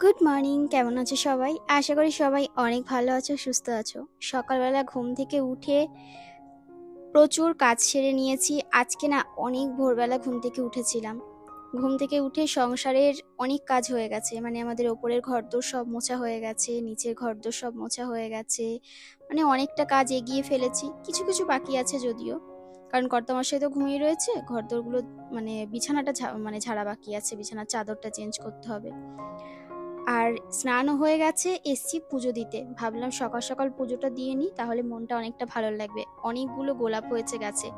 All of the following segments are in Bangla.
গুড মর্নিং, কেমন আছো সবাই? আশা করি সবাই অনেক ভালো আছো, সুস্থ আছো। সকালবেলা ঘুম থেকে উঠে প্রচুর কাজ সেরে নিয়েছি। আজকে না অনেক ভোরবেলা ঘুম থেকে উঠেছিলাম। ঘুম থেকে উঠে সংসারের অনেক কাজ হয়ে গেছে, মানে আমাদের ওপরের ঘরদোর সব মোছা হয়ে গেছে, নিচের ঘরদোর সব মোছা হয়ে গেছে। মানে অনেকটা কাজ এগিয়ে ফেলেছি, কিছু কিছু বাকি আছে যদিও, কারণ কর্তামশাই তো ঘুমিয়ে রয়েছে। ঘরদোরগুলো মানে বিছানাটা মানে ঝাড়া বাকি আছে, বিছানার চাদরটা চেঞ্জ করতে হবে। আর স্নানও হয়ে গেছে, এসছি পুজো দিতে। ভাবলাম সকাল সকাল পুজোটা দিয়ে নিই, তাহলে মনটা অনেকটা ভালো লাগবে। অনেকগুলো গোলাপ হয়েছে গাছে,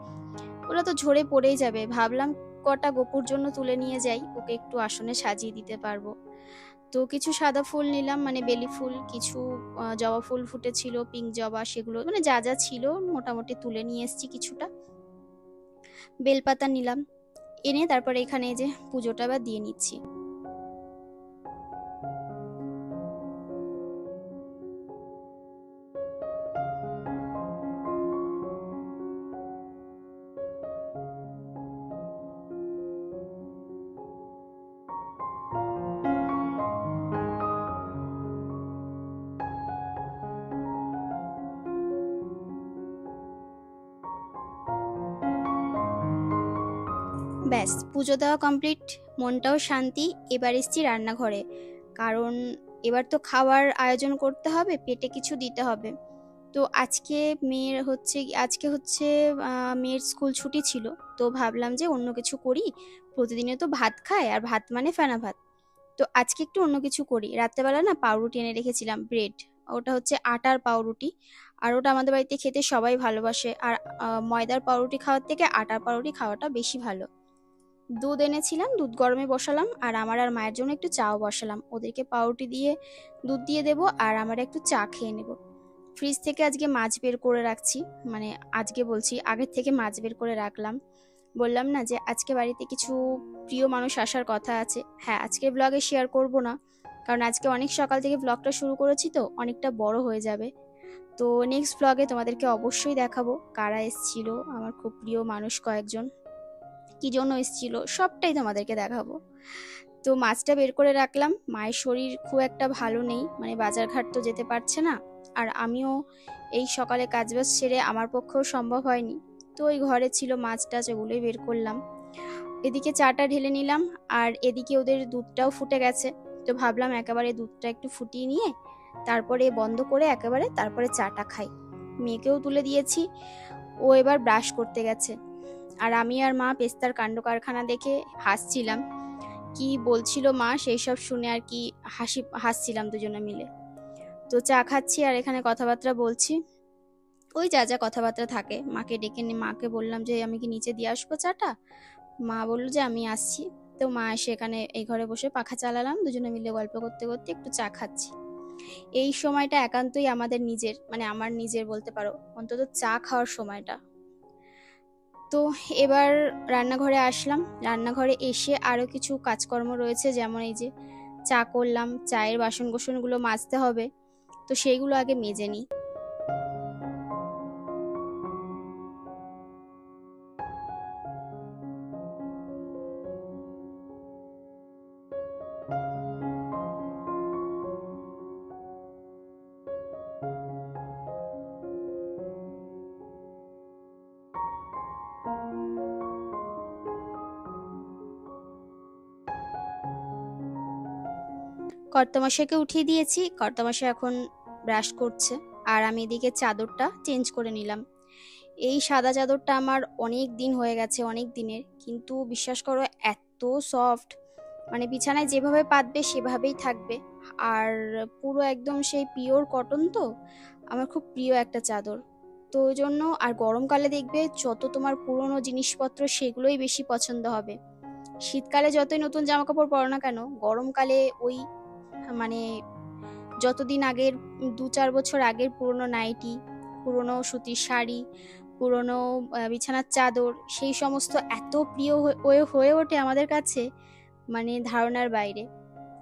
ওরা তো ঝরে পড়েই যাবে। ভাবলাম কটা গোপুর জন্য তুলে নিয়ে যাই, ওকে একটু আসনে সাজিয়ে দিতে পারবো। তো কিছু সাদা ফুল নিলাম, মানে বেলি ফুল, কিছু জবা ফুল ফুটেছিল, পিঙ্ক জবা, সেগুলো মানে যা যা ছিল মোটামুটি তুলে নিয়ে এসছি কিছুটা। বেলপাতা নিলাম, এনে তারপরে এখানে এই যে পুজোটা আবার দিয়ে নিচ্ছি। ব্যাস, পুজো দেওয়া কমপ্লিট, মনটাও শান্তি। এবার এসছি রান্নাঘরে, কারণ এবার তো খাওয়ার আয়োজন করতে হবে, পেটে কিছু দিতে হবে। তো আজকে হচ্ছে মেয়ের স্কুল ছুটি ছিল। তো ভাবলাম যে অন্য কিছু করি, প্রতিদিনে তো ভাত খায়, আর ভাত মানে ফেনা ভাত। তো আজকে একটু অন্য কিছু করি। রাত্রেবেলা না পাউরুটি এনে রেখেছিলাম, ব্রেড। ওটা হচ্ছে আটার পাউরুটি, আর ওটা আমাদের বাড়িতে খেতে সবাই ভালোবাসে। আর ময়দার পাউরুটি খাওয়ার থেকে আটার পাউরুটি খাওয়াটা বেশি ভালো। দুধ এনেছিলাম, দুধ গরমে বসালাম, আর আমার আর মায়ের জন্য একটু চাও বসালাম। ওদেরকে পাউরুটি দিয়ে দুধ দিয়ে দেবো, আর আমরা একটু চা খেয়ে নেব। ফ্রিজ থেকে আজকে মাছ বের করে রাখছি, মানে আজকে বলছি, আগের থেকে মাছ বের করে রাখলাম। বললাম না যে আজকে বাড়িতে কিছু প্রিয় মানুষ আসার কথা আছে। হ্যাঁ, আজকে ব্লগে শেয়ার করব না, কারণ আজকে অনেক সকাল থেকে ব্লগটা শুরু করেছি, তো অনেকটা বড় হয়ে যাবে। তো নেক্সট ব্লগে তোমাদেরকে অবশ্যই দেখাবো কারা এসেছিল, আমার খুব প্রিয় মানুষ কয়েকজন, কি জন্য এসেছিল সবটাই তোমাদেরকে দেখাবো। তো মাছটা বের করে রাখলাম। মায়ের শরীর খুব একটা ভালো নেই, মানে বাজারঘাট তো যেতে পারছে না, আর আমিও এই সকালে কাজবাজ সেরে আমার পক্ষেও সম্ভব হয়নি। তো ওই ঘরে ছিল মাছ টাছ, ওগুলোই বের করলাম। এদিকে চাটা ঢেলে নিলাম, আর এদিকে ওদের দুধটাও ফুটে গেছে। তো ভাবলাম একেবারে দুধটা একটু ফুটিয়ে নিয়ে তারপরে বন্ধ করে একেবারে তারপরে চাটা খাই। মেয়েকেও তুলে দিয়েছি, ও এবার ব্রাশ করতে গেছে। আর আমি আর মা পেস্তার কাণ্ড কারখানা দেখে হাসছিলাম। কি বলছিল মা সেই সব শুনে আর কি হাসছিলাম দুজনে মিলে। তো চা খাচ্ছি আর এখানে কথাবার্তা বলছি, ওই যা যা কথাবার্তা থাকে। মাকে ডেকে মাকে বললাম যে আমি কি নিচে দিয়ে আসবো চাটা। মা বললো যে আমি আসছি। তো মা এসে এখানে এই ঘরে বসে পাখা চালালাম, দুজনে মিলে গল্প করতে করতে একটু চা খাচ্ছি। এই সময়টা একান্তই আমাদের নিজের, মানে আমার নিজের বলতে পারো, অন্তত চা খাওয়ার সময়টা। তো এবার রান্নাঘরে আসলাম। রান্নাঘরে এসে আরো কিছু কাজকর্ম রয়েছে, যেমন এই যে চা করলাম, চায়ের বাসন কোসনগুলো মাজতে হবে, তো সেইগুলো আগে মেজে নিই। কর্তামশাইকে উঠিয়ে দিয়েছি, কর্তামশাই এখন ব্রাশ করছে, আর আমি এদিকে চাদরটা চেঞ্জ করে নিলাম। এই সাদা চাদরটা আমার অনেক দিন হয়ে গেছে, অনেক দিনের, কিন্তু বিশ্বাস করো এত সফট, মানে বিছানায় যেভাবে পাতবে সেভাবেই থাকবে। আর পুরো একদম সেই পিওর কটন, তো আমার খুব প্রিয় একটা চাদর। তো ওই জন্য, আর গরমকালে দেখবে যত তোমার পুরনো জিনিসপত্র সেগুলোই বেশি পছন্দ হবে। শীতকালে যতই নতুন জামা কাপড় পরো না কেন, গরমকালে ওই মানে যতদিন আগের, 2-4 বছর আগের পুরনো নাইটি, পুরনো সুতির শাড়ি, পুরনো বিছানার চাদর, সেই সমস্ত এত প্রিয় হয়ে হয়ে ওঠে আমাদের কাছে, মানে ধারণার বাইরে।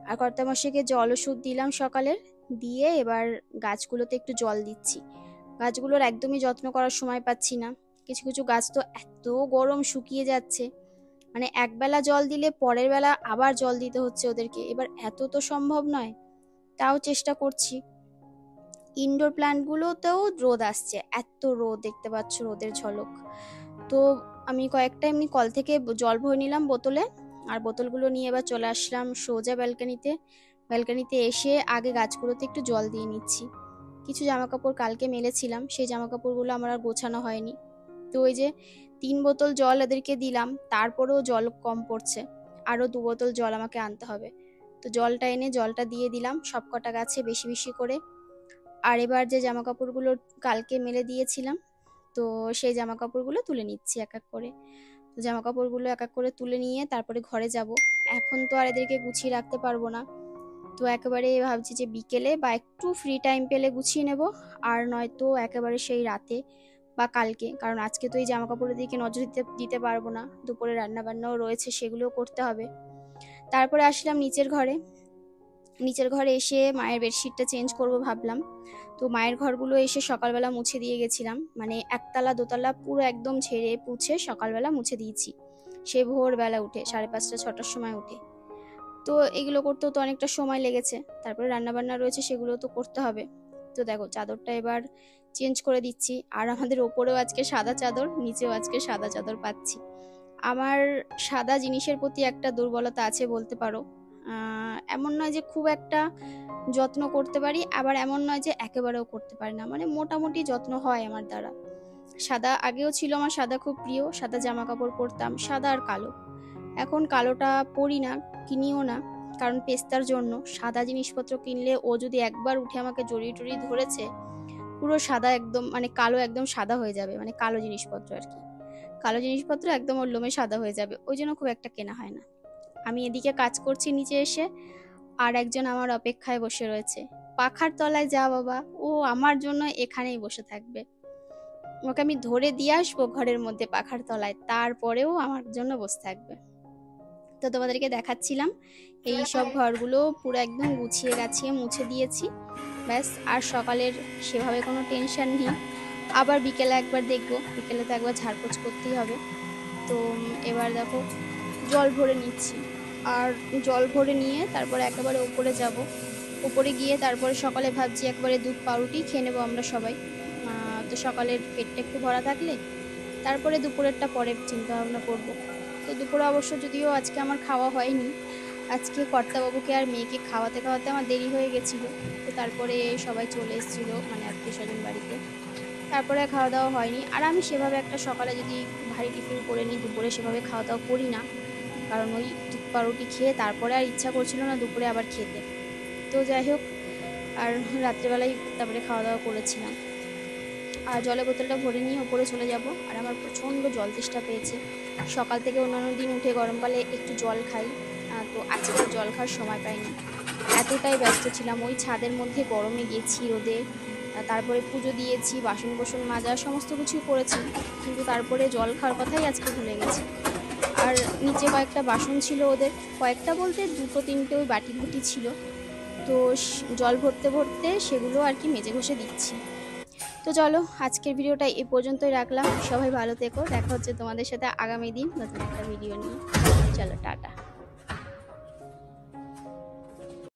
আর কর্তামশাইকে জল ওষুধ দিলাম সকালের, দিয়ে এবার গাছগুলোতে একটু জল দিচ্ছি। গাছগুলোর একদমই যত্ন করার সময় পাচ্ছি না। কিছু কিছু গাছ তো এত গরম শুকিয়ে যাচ্ছে, মানে একবেলা জল দিলে পরের বেলা আবার জল দিতে হচ্ছে ওদেরকে। এবার এত তো সম্ভব নয়, তাও চেষ্টা করছি। ইনডোর প্ল্যান্টগুলোতেও রোদ আসছে, এত রোদ দেখতে পাচ্ছ, রোদের ঝলক। তো আমি কয়েকটা এমনি কল থেকে জল ভরে নিলাম বোতলে, আর বোতলগুলো নিয়ে এবার চলে আসলাম সোজা ব্যালকানিতে। ব্যালকানিতে এসে আগে গাছগুলোতে একটু জল দিয়ে নিচ্ছি। কিছু জামা কাপড় কালকে মেলেছিলাম, সেই জামা কাপড়গুলো আমার আর গোছানো হয়নি। তো ওই যে 3 বোতল জল এদেরকে দিলাম, তারপরেও জল কম পড়ছে, আরও 2 বোতল জল আমাকে আনতে হবে। তো জলটা এনে জলটা দিয়ে দিলাম সব কটা গাছে বেশি বেশি করে। আর এবার যে জামা কাপড়গুলো কালকে মেলে দিয়েছিলাম, তো সেই জামা কাপড়গুলো তুলে নিচ্ছি এক এক করে। তো জামা কাপড়গুলো এক এক করে তুলে নিয়ে তারপরে ঘরে যাব। এখন তো আর এদেরকে গুছিয়ে রাখতে পারবো না, তো একেবারে ভাবছি যে বিকেলে বা একটু ফ্রি টাইম পেলে গুছিয়ে নেব, আর নয়তো একেবারে সেই রাতে বা কালকে, কারণ আজকে তো এই জামা কাপড়ের দিকে নজর দিতে দিতে পারবো না, দুপুরে রান্না বান্নাও রয়েছে, সেগুলোও করতে হবে। তারপরে আসলাম নিচের ঘরে। নিচের ঘরে এসে মায়ের বেডশিটটা চেঞ্জ করব ভাবলাম। তো মায়ের ঘরগুলো এসে সকালবেলা মুছে দিয়ে গেছিলাম, মানে একতলা দোতলা পুরো একদম ঝেড়ে পুছে সকালবেলা মুছে দিয়েছি, সে ভোরবেলা উঠে 5:30 6টার সময় উঠে। তো এগুলো করতেও তো অনেকটা সময় লেগেছে, তারপরে রান্নাবান্না রয়েছে, সেগুলো তো করতে হবে। তো দেখো চাদরটা এবার চেঞ্জ করে দিচ্ছি, আর আমাদের ওপরেও আজকে সাদা চাদর, নিচেও আজকে সাদা চাদর পাচ্ছি। আমার সাদা জিনিসের প্রতি একটা দুর্বলতা আছে বলতে পারো। এমন নয় যে খুব একটা যত্ন করতে পারি, আবার এমন নয় যে একেবারেও করতে পারি না, মানে মোটামুটি যত্ন হয় আমার দ্বারা। সাদা আগেও ছিল আমার, সাদা খুব প্রিয়, সাদা জামা কাপড় পরতাম, সাদা আর কালো। এখন কালোটা পরি না, কিনিও না, কারণ পেস্তার জন্য। সাদা জিনিসপত্র কিনলে ও যদি একবার উঠে আমাকে জড়িয়ে টড়িয়ে ধরেছে, পুরো সাদা একদম, মানে কালো একদম সাদা হয়ে যাবে, মানে কালো জিনিসপত্র আর কি, কালো জিনিসপত্র একদম ওর লোমে সাদা হয়ে যাবে, ওই জন্য খুব একটা কেনা হয় না। আমি এদিকে কাজ করছি নিচে এসে, আর একজন আমার অপেক্ষায় বসে রয়েছে পাখার তলায়। যা বাবা, ও আমার জন্য এখানেই বসে থাকবে, ওকে আমি ধরে দিয়ে আসবো ঘরের মধ্যে পাখার তলায়, তারপরেও আমার জন্য বসে থাকবে। তো তোমাদেরকে দেখাচ্ছিলাম এই সব ঘরগুলো পুরো একদম গুছিয়ে গাছিয়ে মুছে দিয়েছি, ব্যাস। আর সকালের সেভাবে কোনো টেনশন নেই, আবার বিকেলে একবার দেখবো, বিকেলে তো একবার ঝাড়পোছ করতেই হবে। তো এবার দেখো জল ভরে নিচ্ছি, আর জল ভরে নিয়ে তারপরে একেবারে ওপরে যাব। ওপরে গিয়ে তারপরে সকালে ভাবছি একবারে দুধ পাউরুটি খেয়ে নেবো আমরা সবাই। তো সকালের পেটটা একটু ভরা থাকলে তারপরে দুপুরেরটা পরে চিন্তা ভাবনা করবো। তো দুপুরে অবশ্য যদিও আজকে আমার খাওয়া হয়নি, আজকে কর্তাবাবুকে আর মেয়েকে খাওয়াতে খাওয়াতে আমার দেরি হয়ে গেছিলো। তো তারপরে সবাই চলে এসেছিলো, মানে আত্মীয় স্বজন বাড়িতে, তারপরে খাওয়া দাওয়া হয়নি। আর আমি সেভাবে একটা সকালে যদি ভারী টিফিন করে নিই, দুপুরে সেভাবে খাওয়া দাওয়া করি না, কারণ ওই দুধ পাউরুটি খেয়ে তারপরে আর ইচ্ছা করছিল না দুপুরে আবার খেতে। তো যাই হোক, আর রাত্রেবেলায় তারপরে খাওয়া দাওয়া করেছিলাম। আর জলের বোতলটা ভরে নিয়ে ওপরে চলে যাব। আর আমার প্রচণ্ড জল তেষ্টা পেয়েছে, সকাল থেকে অন্যান্য দিন উঠে গরমকালে একটু জল খাই, তো আজকে জল খাওয়ার সময় পাইনি, এতটাই ব্যস্ত ছিলাম। ওই ছাদের মধ্যে গরমে গেছি রোদে, তারপরে পুজো দিয়েছি, বাসন কোসন মাজা সমস্ত কিছু করেছি, কিন্তু তারপরে জল খাওয়ার কথাই আজকে ভুলে গেছি। আর নিচে কয়েকটা বাসন ছিল ওদের, কয়েকটা বলতে 2-3টে ওই বাটি বুটি ছিল, তো জল ভরতে ভরতে সেগুলো আর কি মেজে ঘষে দিচ্ছি। তো চলো আজকের ভিডিওটা এ পর্যন্তই রাখলাম, সবাই ভালো থেকো, দেখা হচ্ছে তোমাদের সাথে আগামী দিন নতুন একটা ভিডিও নিয়ে। চলো টাটা।